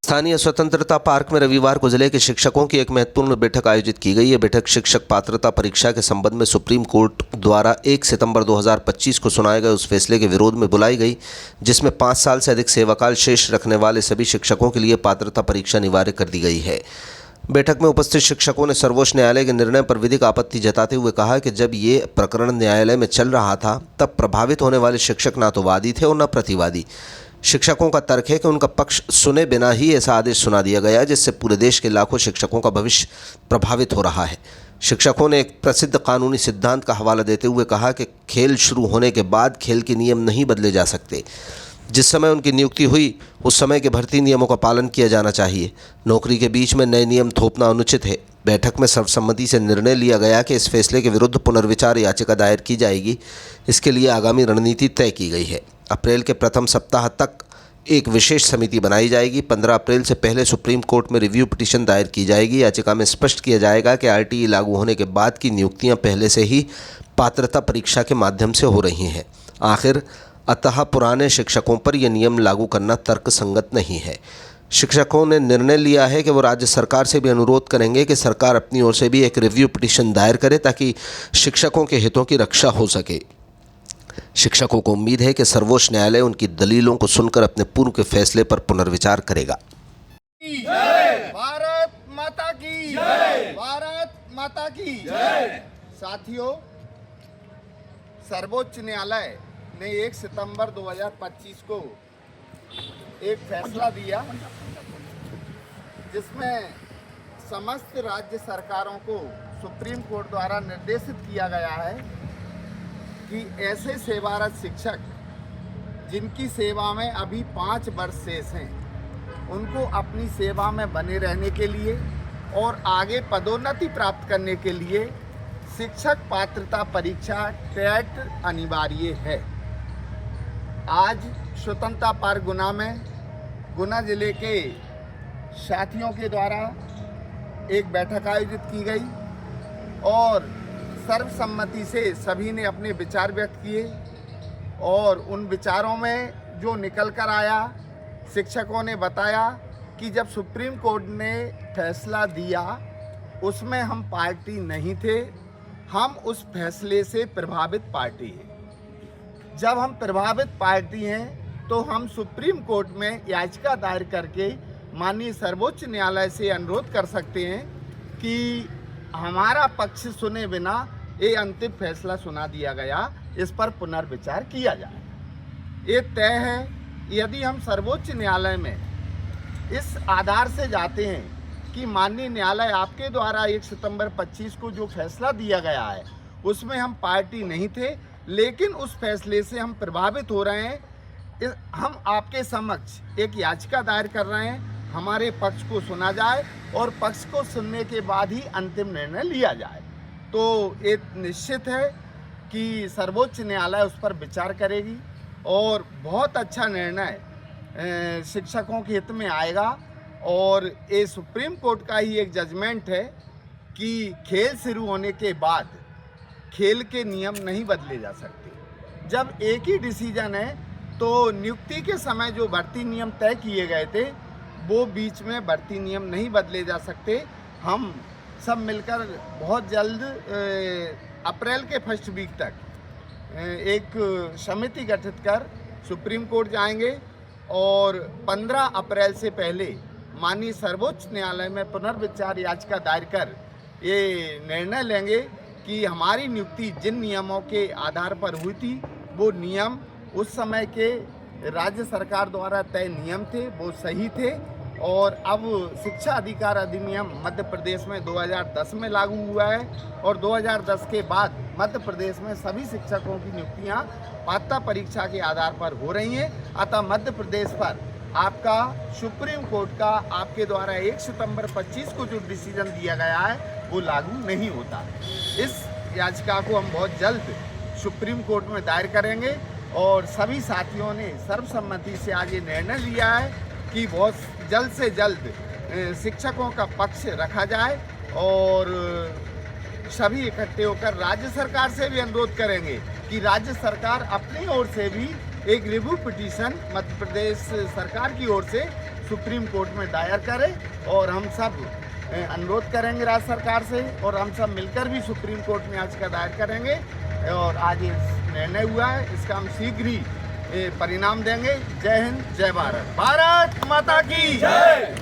स्थानीय स्वतंत्रता पार्क में रविवार को जिले के शिक्षकों की एक महत्वपूर्ण बैठक आयोजित की गई। ये बैठक शिक्षक पात्रता परीक्षा के संबंध में सुप्रीम कोर्ट द्वारा 1 सितंबर 2025 को सुनाए गए उस फैसले के विरोध में बुलाई गई, जिसमें 5 साल से अधिक सेवाकाल शेष रखने वाले सभी शिक्षकों के लिए पात्रता परीक्षा अनिवार्य कर दी गई है। बैठक में उपस्थित शिक्षकों ने सर्वोच्च न्यायालय के निर्णय पर विधिक आपत्ति जताते हुए कहा कि जब ये प्रकरण न्यायालय में चल रहा था तब प्रभावित होने वाले शिक्षक न तो वादी थे और न प्रतिवादी। शिक्षकों का तर्क है कि उनका पक्ष सुने बिना ही ऐसा आदेश सुना दिया गया, जिससे पूरे देश के लाखों शिक्षकों का भविष्य प्रभावित हो रहा है। शिक्षकों ने एक प्रसिद्ध कानूनी सिद्धांत का हवाला देते हुए कहा कि खेल शुरू होने के बाद खेल के नियम नहीं बदले जा सकते। जिस समय उनकी नियुक्ति हुई उस समय के भर्ती नियमों का पालन किया जाना चाहिए। नौकरी के बीच में नए नियम थोपना अनुचित है। बैठक में सर्वसम्मति से निर्णय लिया गया कि इस फैसले के विरुद्ध पुनर्विचार याचिका दायर की जाएगी। इसके लिए आगामी रणनीति तय की गई है। अप्रैल के प्रथम सप्ताह तक एक विशेष समिति बनाई जाएगी। 15 अप्रैल से पहले सुप्रीम कोर्ट में रिव्यू पिटीशन दायर की जाएगी। याचिका में स्पष्ट किया जाएगा कि आरटीई लागू होने के बाद की नियुक्तियां पहले से ही पात्रता परीक्षा के माध्यम से हो रही हैं। अतः पुराने शिक्षकों पर यह नियम लागू करना तर्कसंगत नहीं है। शिक्षकों ने निर्णय लिया है कि वो राज्य सरकार से भी अनुरोध करेंगे कि सरकार अपनी ओर से भी एक रिव्यू पिटीशन दायर करे ताकि शिक्षकों के हितों की रक्षा हो सके। शिक्षकों को उम्मीद है कि सर्वोच्च न्यायालय उनकी दलीलों को सुनकर अपने पूर्व के फैसले पर पुनर्विचार करेगा। भारत माता की जय। भारत माता की जय। साथियों, सर्वोच्च न्यायालय ने 1 सितंबर 2025 को एक फैसला दिया, जिसमें समस्त राज्य सरकारों को सुप्रीम कोर्ट द्वारा निर्देशित किया गया है कि ऐसे सेवारत शिक्षक जिनकी सेवा में अभी 5 वर्ष शेष हैं, उनको अपनी सेवा में बने रहने के लिए और आगे पदोन्नति प्राप्त करने के लिए शिक्षक पात्रता परीक्षा टेट अनिवार्य है। आज स्वतंत्रता पार्क गुना में गुना जिले के साथियों के द्वारा एक बैठक आयोजित की गई और सर्वसम्मति से सभी ने अपने विचार व्यक्त किए और उन विचारों में जो निकल कर आया, शिक्षकों ने बताया कि जब सुप्रीम कोर्ट ने फैसला दिया उसमें हम पार्टी नहीं थे, हम उस फैसले से प्रभावित पार्टी हैं। जब हम प्रभावित पार्टी हैं तो हम सुप्रीम कोर्ट में याचिका दायर करके माननीय सर्वोच्च न्यायालय से अनुरोध कर सकते हैं कि हमारा पक्ष सुने बिना ये अंतिम फैसला सुना दिया गया, इस पर पुनर्विचार किया जाए। ये तय है। यदि हम सर्वोच्च न्यायालय में इस आधार से जाते हैं कि माननीय न्यायालय आपके द्वारा 1 सितंबर 25 को जो फैसला दिया गया है उसमें हम पार्टी नहीं थे, लेकिन उस फैसले से हम प्रभावित हो रहे हैं, हम आपके समक्ष एक याचिका दायर कर रहे हैं, हमारे पक्ष को सुना जाए और पक्ष को सुनने के बाद ही अंतिम निर्णय लिया जाए। तो ये निश्चित है कि सर्वोच्च न्यायालय उस पर विचार करेगी और बहुत अच्छा निर्णय शिक्षकों के हित में आएगा। और ये सुप्रीम कोर्ट का ही एक जजमेंट है कि खेल शुरू होने के बाद खेल के नियम नहीं बदले जा सकते। जब एक ही डिसीजन है तो नियुक्ति के समय जो भर्ती नियम तय किए गए थे वो बीच में भर्ती नियम नहीं बदले जा सकते। हम सब मिलकर बहुत जल्द अप्रैल के फर्स्ट वीक तक एक समिति गठित कर सुप्रीम कोर्ट जाएंगे और 15 अप्रैल से पहले माननीय सर्वोच्च न्यायालय में पुनर्विचार याचिका दायर कर ये निर्णय लेंगे कि हमारी नियुक्ति जिन नियमों के आधार पर हुई थी वो नियम उस समय के राज्य सरकार द्वारा तय नियम थे, वो सही थे। और अब शिक्षा अधिकार अधिनियम मध्य प्रदेश में 2010 में लागू हुआ है और 2010 के बाद मध्य प्रदेश में सभी शिक्षकों की नियुक्तियां पात्रता परीक्षा के आधार पर हो रही हैं। अतः मध्य प्रदेश पर आपका सुप्रीम कोर्ट का आपके द्वारा 1 सितंबर 25 को जो डिसीजन दिया गया है वो लागू नहीं होता। इस याचिका को हम बहुत जल्द सुप्रीम कोर्ट में दायर करेंगे और सभी साथियों ने सर्वसम्मति से आज ये निर्णय लिया है कि बहुत जल्द से जल्द शिक्षकों का पक्ष रखा जाए और सभी इकट्ठे होकर राज्य सरकार से भी अनुरोध करेंगे कि राज्य सरकार अपनी ओर से भी एक रिव्यू पिटीशन मध्य प्रदेश सरकार की ओर से सुप्रीम कोर्ट में दायर करे और हम सब अनुरोध करेंगे राज्य सरकार से और हम सब मिलकर भी सुप्रीम कोर्ट में याचिका दायर करेंगे और आज ये निर्णय हुआ है, इसका हम शीघ्र ही परिणाम देंगे। जय हिंद, जय भारत, भारत माता की जय।